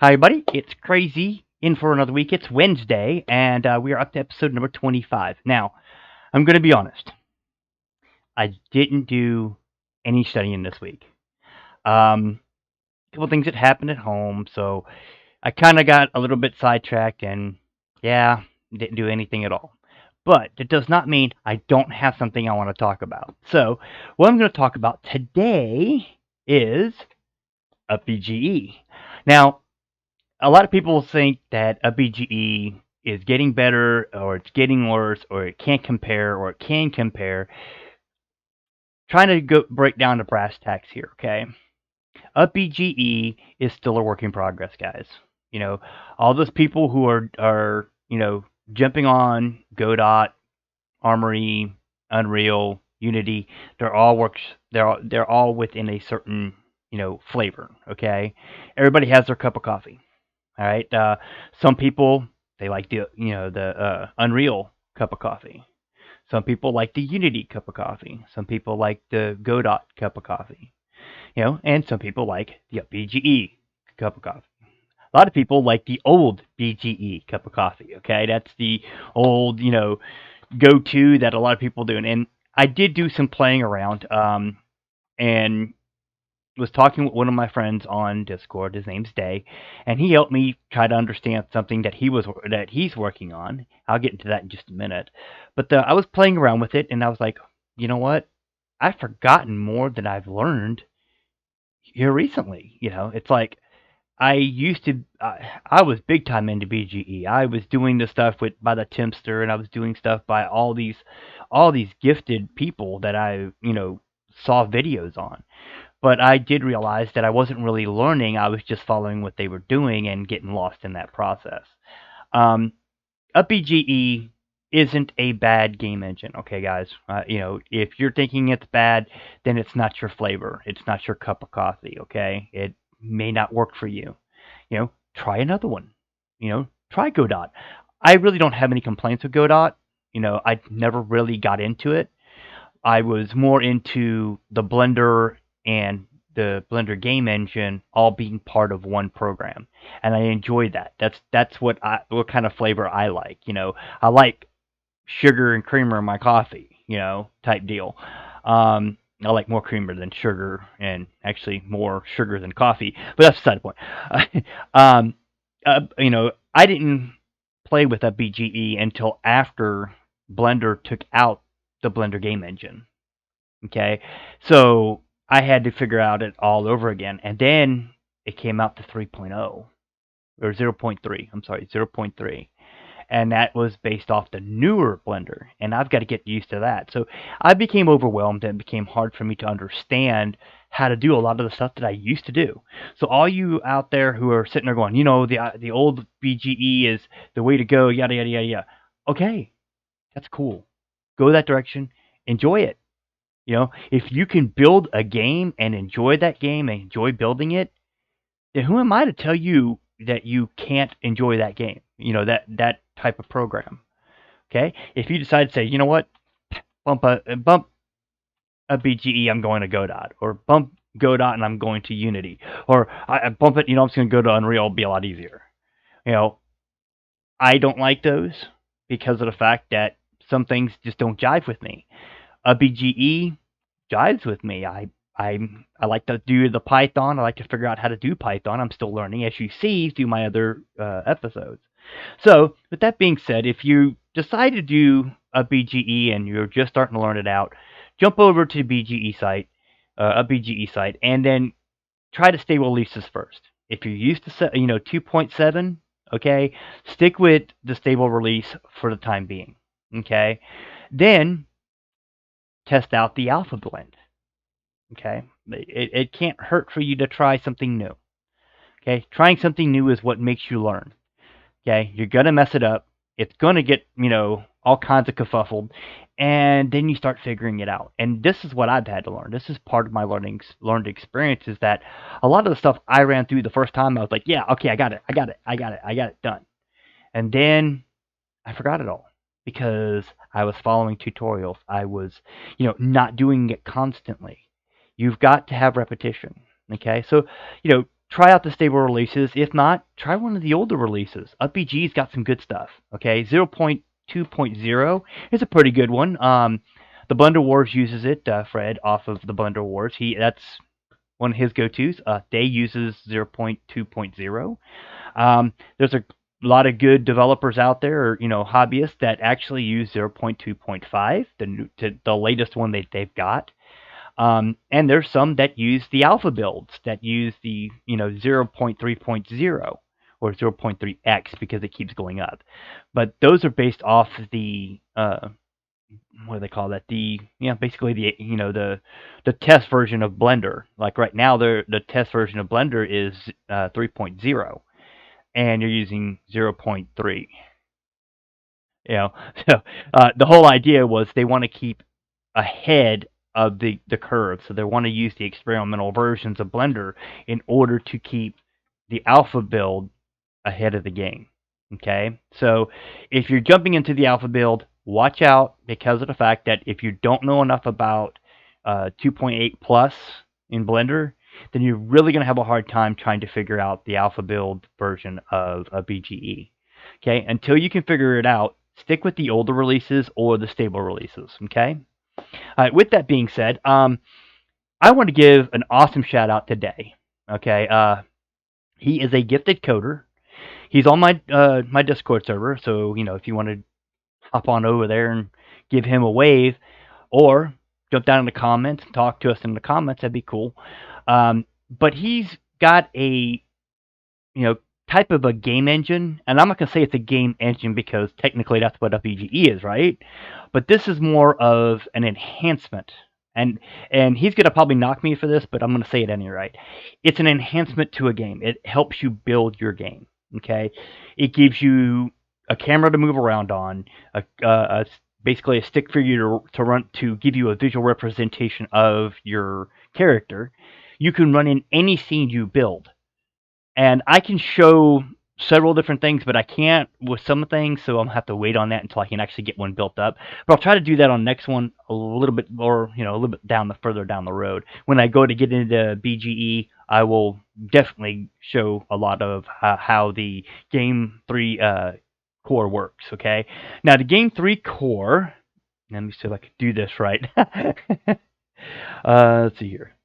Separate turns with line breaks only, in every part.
Hi, buddy. It's Crazy in for another week. It's Wednesday, and we are up to episode number 25. Now, I'm going to be honest. I didn't do any studying this week. A couple things that happened at home, so I kind of got a little bit sidetracked, and yeah, didn't do anything at all. But it does not mean I don't have something I want to talk about. So, what I'm going to talk about today is a BGE. Now, a lot of people think that a BGE is getting better or it's getting worse or it can't compare or it can compare. Trying to break down the brass tacks here, okay? A BGE is still a work in progress, guys. You know, all those people who are jumping on Godot, Armory, Unreal, Unity, they're all within a certain flavor, okay? Everybody has their cup of coffee. All right. Some people they like the Unreal cup of coffee. Some people like the Unity cup of coffee. Some people like the Godot cup of coffee. And some people like the BGE cup of coffee. A lot of people like the old BGE cup of coffee. Okay, that's the old go-to that a lot of people do. And I did do some playing around. And was talking with one of my friends on Discord. His name's Day, and he helped me try to understand something that he's working on. I'll get into that in just a minute. But I was playing around with it, and I was like, you know what? I've forgotten more than I've learned here recently. It's like I was big time into BGE. I was doing the stuff by the ThaTimster, and I was doing stuff by all these gifted people that I saw videos on. But I did realize that I wasn't really learning. I was just following what they were doing and getting lost in that process. Um, a BGE isn't a bad game engine, okay, guys? If you're thinking it's bad, then it's not your flavor. It's not your cup of coffee, okay? It may not work for you. Try another one. Try Godot. I really don't have any complaints with Godot. I never really got into it. I was more into the Blender and the Blender game engine all being part of one program, and I enjoy that. That's what kind of flavor I like. I like sugar and creamer in my coffee. Type deal. I like more creamer than sugar, and actually more sugar than coffee. But that's beside the point. um, I didn't play with a BGE until after Blender took out the Blender game engine. Okay, so I had to figure out it all over again, and then it came out to 3.0 or 0.3. I'm sorry, 0.3, and that was based off the newer Blender, and I've got to get used to that. So I became overwhelmed, and it became hard for me to understand how to do a lot of the stuff that I used to do. So all you out there who are sitting there going, the old BGE is the way to go, yada yada yada yada. Okay, that's cool. Go that direction. Enjoy it. If you can build a game and enjoy that game and enjoy building it, then who am I to tell you that you can't enjoy that game? That type of program. Okay? If you decide to say, you know what, bump a BGE, I'm going to Godot, or bump Godot and I'm going to Unity, or I bump it, I'm just going to go to Unreal, it'll be a lot easier. I don't like those because of the fact that some things just don't jive with me. A BGE jives with me. I like to do the Python. I like to figure out how to do Python. I'm still learning, as you see through my other episodes. So, with that being said, if you decide to do a BGE and you're just starting to learn it out, jump over to a BGE site, and then try to stable releases first. If you're used to 2.7, okay, stick with the stable release for the time being. Okay, then test out the alpha blend. Okay, it can't hurt for you to try something new. Okay, trying something new is what makes you learn. Okay, you're gonna mess it up. It's gonna get all kinds of kerfuffled, and then you start figuring it out. And this is what I've had to learn. This is part of my learned experience. Is that a lot of the stuff I ran through the first time, I was like, yeah, okay, I got it done. And then I forgot it all because I was following tutorials. I was, not doing it constantly. You've got to have repetition. Okay, so try out the stable releases. If not, try one of the older releases. UpBG's got some good stuff. Okay, 0.2.0 is a pretty good one. The Blender Wars uses it. Fred off of the Blender Wars. That's one of his go-tos. They uses 0.2.0. There's a lot of good developers out there, or hobbyists that actually use 0.2.5, the latest one they've got. And there's some that use the alpha builds, that use the 0.3.0 or 0.3x because it keeps going up. But those are based off the what do they call that? Basically the test version of Blender. Like right now, the test version of Blender is 3.0, and you're using 0.3. So the whole idea was they want to keep ahead of the curve, so they want to use the experimental versions of Blender in order to keep the alpha build ahead of the game. Okay, so if you're jumping into the alpha build, watch out, because of the fact that if you don't know enough about 2.8 plus in Blender, then you're really going to have a hard time trying to figure out the alpha build version of a BGE. Okay, until you can figure it out, stick with the older releases or the stable releases. Okay. All right. With that being said, I want to give an awesome shout out today. Okay. He is a gifted coder. He's on my Discord server, so if you want to hop on over there and give him a wave, or jump down in the comments and talk to us in the comments, that'd be cool. But he's got a type of a game engine, and I'm not gonna say it's a game engine because technically that's what a BGE is, right? But this is more of an enhancement, and he's gonna probably knock me for this, but I'm gonna say it anyway. It's an enhancement to a game. It helps you build your game. Okay, it gives you a camera to move around on, basically a stick for you to run to give you a visual representation of your character. You can run in any scene you build. And I can show several different things, but I can't with some things, so I'm gonna have to wait on that until I can actually get one built up. But I'll try to do that on next one a little bit more, a little bit further down the road. When I go to get into BGE, I will definitely show a lot of how the Game 3 core works. Okay, now the Game 3 core. Let me see if I can do this right. Let's see here.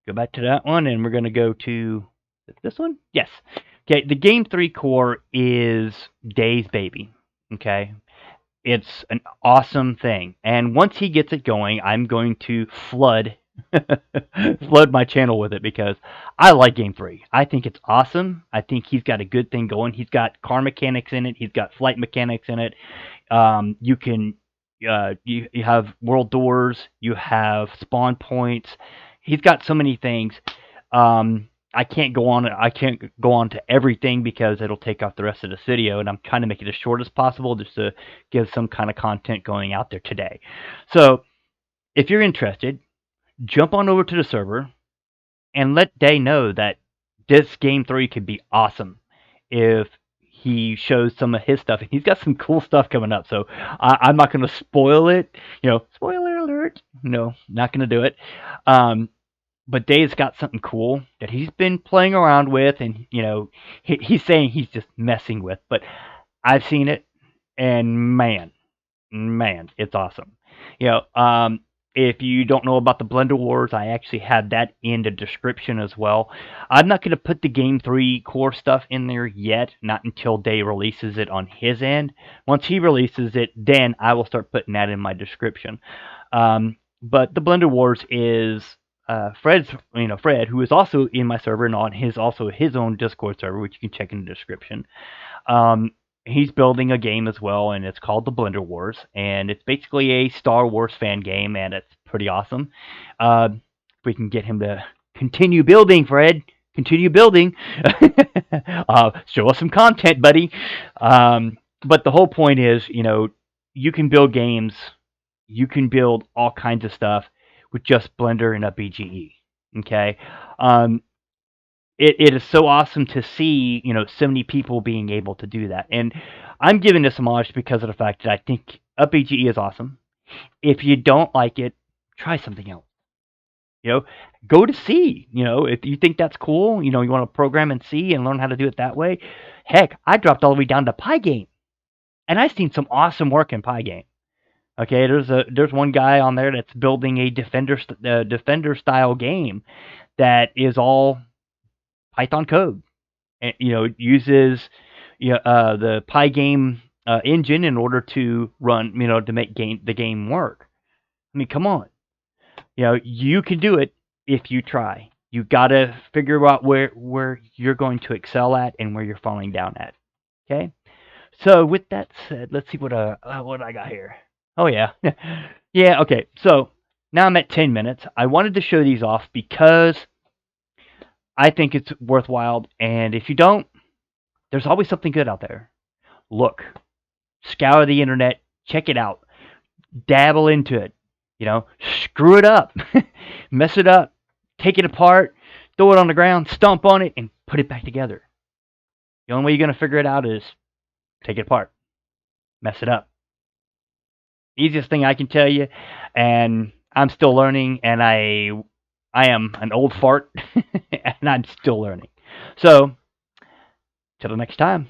Go back to that one, and we're going to go to this one. Yes. Okay, the Game 3 core is Day's baby. Okay, it's an awesome thing, and once he gets it going, I'm going to flood my channel with it because I like Game 3. I think it's awesome. I think he's got a good thing going. He's got car mechanics in it. He's got flight mechanics in it. You can you have world doors. You have spawn points. He's got so many things. I can't go on to everything because it'll take off the rest of this video, and I'm trying to make it as short as possible just to give some kind of content going out there today. So if you're interested, jump on over to the server and let Day know that this Game 3 could be awesome if he shows some of his stuff. And he's got some cool stuff coming up, so I'm not going to spoil it. Spoiler alert. No, not going to do it. But Dave's got something cool that he's been playing around with, and he's saying he's just messing with. But I've seen it, and man, it's awesome. If you don't know about the Blender Wars, I actually have that in the description as well. I'm not going to put the Game 3 core stuff in there yet, not until Day releases it on his end. Once he releases it, then I will start putting that in my description. But the Blender Wars is Fred, who is also in my server and on his own Discord server, which you can check in the description. He's building a game as well, and it's called the Blender Wars, and it's basically a Star Wars fan game, and it's pretty awesome. If we can get him to continue building, Fred, continue building. Show us some content, buddy. But the whole point is, you can build games, you can build all kinds of stuff with just Blender and a BGE. Okay. It is so awesome to see, so many people being able to do that. And I'm giving this homage because of the fact that I think a BGE is awesome. If you don't like it, try something else. You know, go to C. You know, if you think that's cool, you know, you want to program in C and learn how to do it that way. Heck, I dropped all the way down to Pygame, and I've seen some awesome work in Pygame. Okay, there's one guy on there that's building a defender style game that is all Python code, and you know, it uses the Pygame engine in order to run, you know, to make the game work. I mean, come on. You know, you can do it if you try. You gotta figure out where you're going to excel at and where you're falling down at. Okay. So with that said, let's see what I got here. Oh yeah, yeah. Okay. So now I'm at 10 minutes. I wanted to show these off because I think it's worthwhile. And if you don't, there's always something good out there. Look, scour the internet, check it out, dabble into it. You know, screw it up, mess it up, take it apart, throw it on the ground, stomp on it, and put it back together. The only way you're going to figure it out is take it apart, mess it up. Easiest thing I can tell you, and I'm still learning, and I am an old fart, and I'm still learning. So, till the next time.